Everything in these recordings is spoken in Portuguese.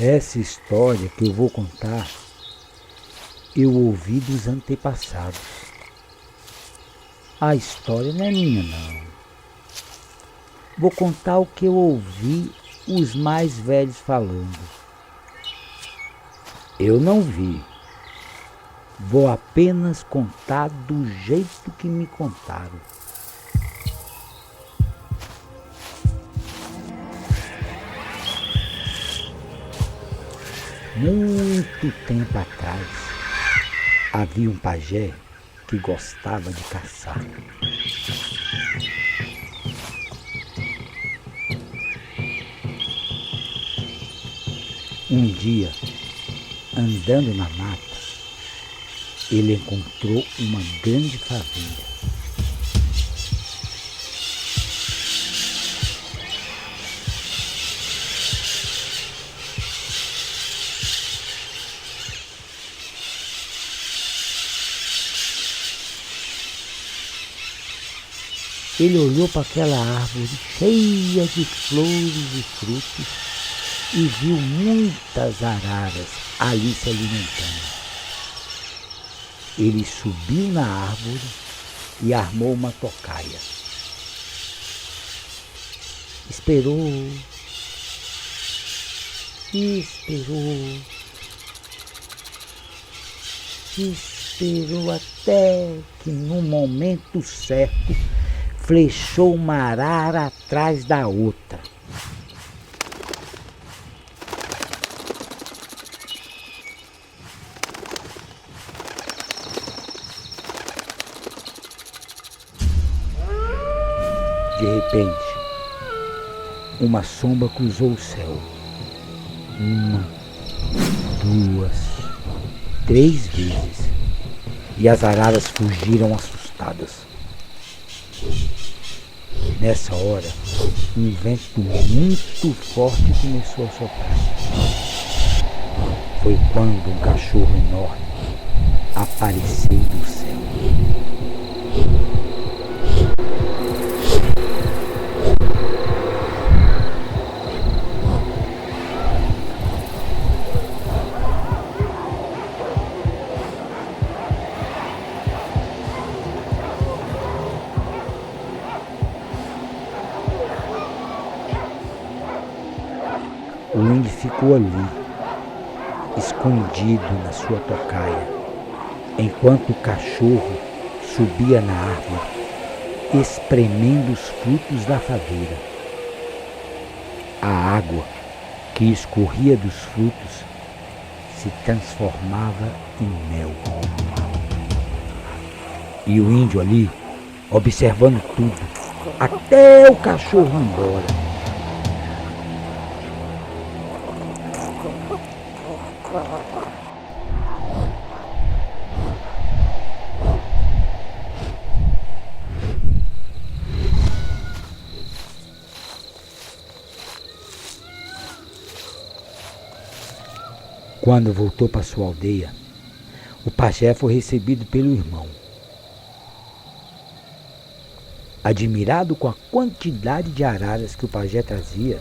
Essa história que eu vou contar, eu ouvi dos antepassados. A história não é minha, não. Vou contar o que eu ouvi os mais velhos falando. Eu não vi. Vou apenas contar do jeito que me contaram. Muito tempo atrás, havia um pajé que gostava de caçar. Um dia, andando na mata, ele encontrou uma grande fazenda. Ele olhou para aquela árvore cheia de flores e frutos e viu muitas araras ali se alimentando. Ele subiu na árvore e armou uma tocaia. Esperou até que no momento certo flechou uma arara atrás da outra. De repente, uma sombra cruzou o céu. 1, 2, 3 vezes. E as araras fugiram assustadas. Nessa hora, um vento muito forte começou a soprar. Foi quando um cachorro enorme apareceu do céu. O índio ficou ali, escondido na sua tocaia, enquanto o cachorro subia na árvore, espremendo os frutos da faveira. A água que escorria dos frutos se transformava em mel. E o índio ali, observando tudo, até o cachorro ir embora. Quando voltou para sua aldeia, o pajé foi recebido pelo irmão. Admirado com a quantidade de araras que o pajé trazia,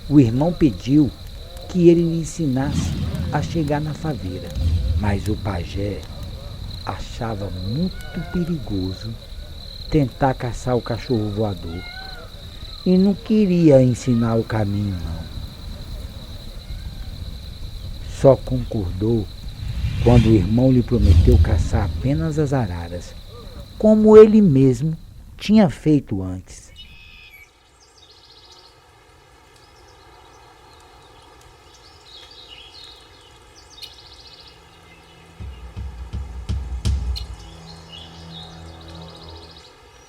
o irmão pediu que ele lhe ensinasse a chegar na faveira. Mas o pajé achava muito perigoso tentar caçar o cachorro voador e não queria ensinar o caminho, não. Só concordou quando o irmão lhe prometeu caçar apenas as araras, como ele mesmo tinha feito antes.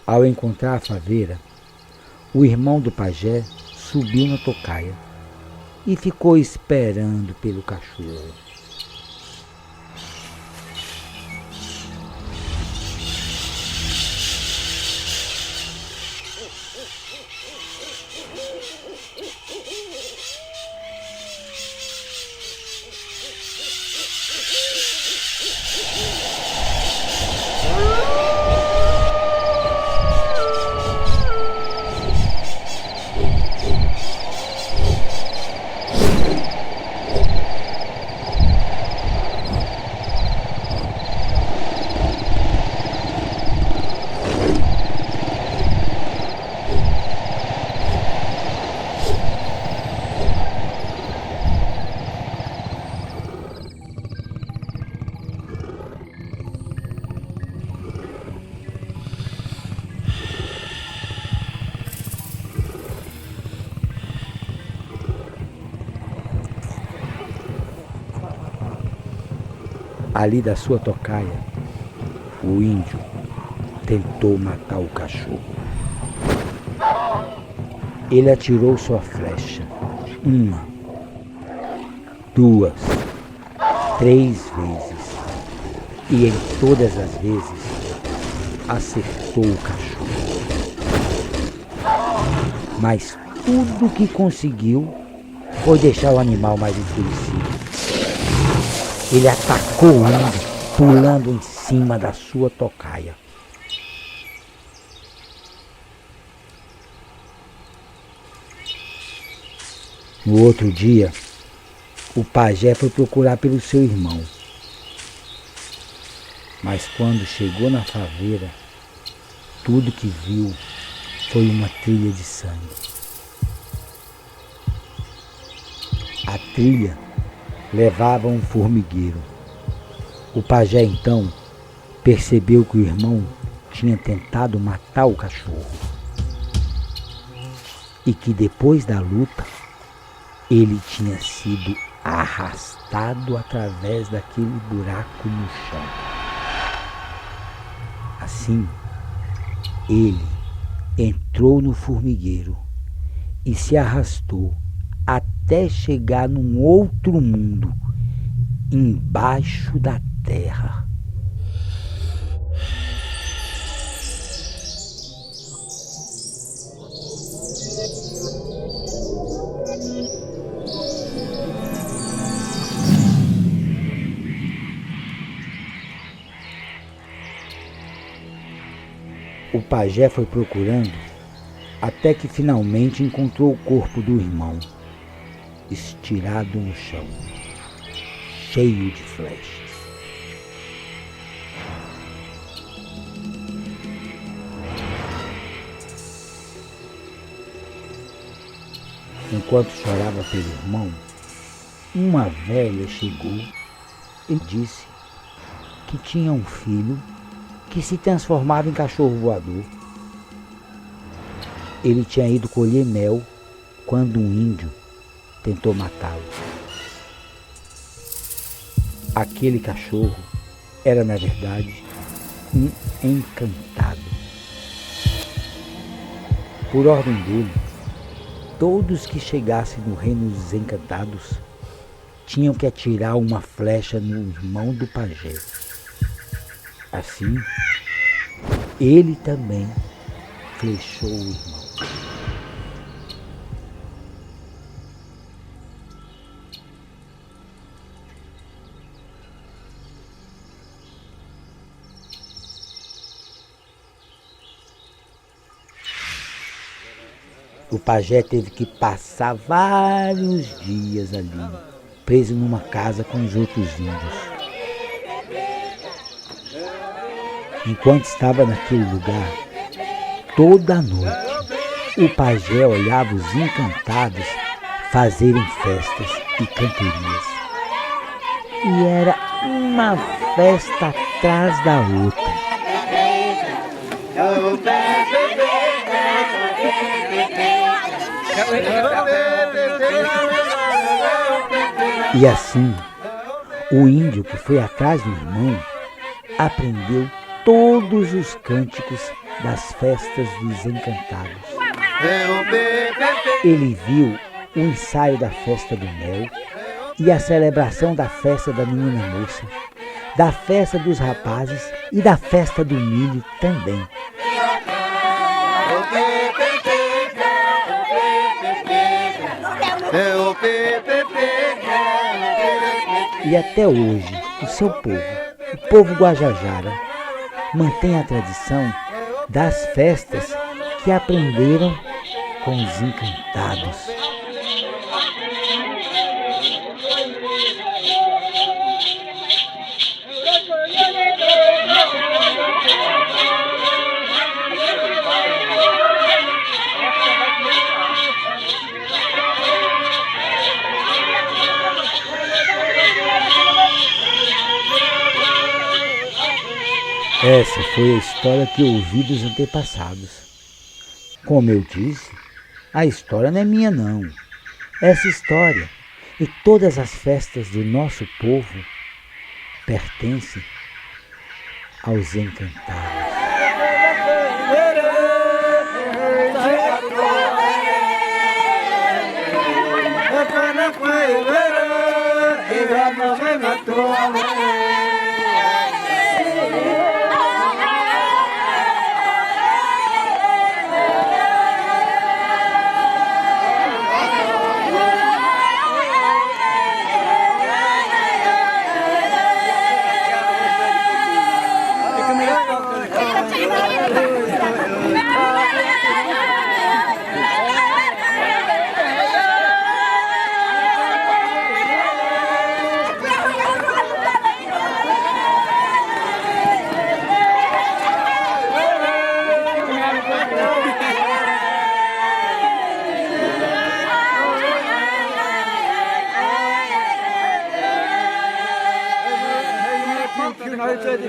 Ao encontrar a faveira, o irmão do pajé subiu na tocaia e ficou esperando pelo cachorro. Ali da sua tocaia, o índio tentou matar o cachorro. Ele atirou sua flecha. 1, 2, 3 vezes. E em todas as vezes acertou o cachorro. Mas tudo que conseguiu foi deixar o animal mais enfurecido. Ele atacou o índio, pulando em cima da sua tocaia. No outro dia, o pajé foi procurar pelo seu irmão. Mas quando chegou na faveira, tudo que viu foi uma trilha de sangue. A trilha levava a um formigueiro. O pajé então percebeu que o irmão tinha tentado matar o cachorro e que depois da luta ele tinha sido arrastado através daquele buraco no chão. Assim, ele entrou no formigueiro e se arrastou até chegar num outro mundo, embaixo da terra. O pajé foi procurando até que finalmente encontrou o corpo do irmão, estirado no chão, cheio de flechas. Enquanto chorava pelo irmão, uma velha chegou e disse que tinha um filho que se transformava em cachorro voador. Ele tinha ido colher mel quando um índio tentou matá-lo. Aquele cachorro era, na verdade, um encantado. Por ordem dele, todos que chegassem no reino dos encantados tinham que atirar uma flecha no irmão do pajé. Assim, ele também flechou o irmão. O pajé teve que passar vários dias ali, preso numa casa com os outros índios. Enquanto estava naquele lugar, toda noite, o pajé olhava os encantados fazerem festas e cantorias. E era uma festa atrás da outra. E assim, o índio que foi atrás do irmão aprendeu todos os cânticos das festas dos encantados. Ele viu o ensaio da festa do mel e a celebração da festa da menina moça, da festa dos rapazes e da festa do milho também. E até hoje, o seu povo, o povo Guajajara, mantém a tradição das festas que aprenderam com os encantados. Essa foi a história que ouvi dos antepassados. Como eu disse, a história não é minha não. Essa história e todas as festas do nosso povo pertence aos encantados. United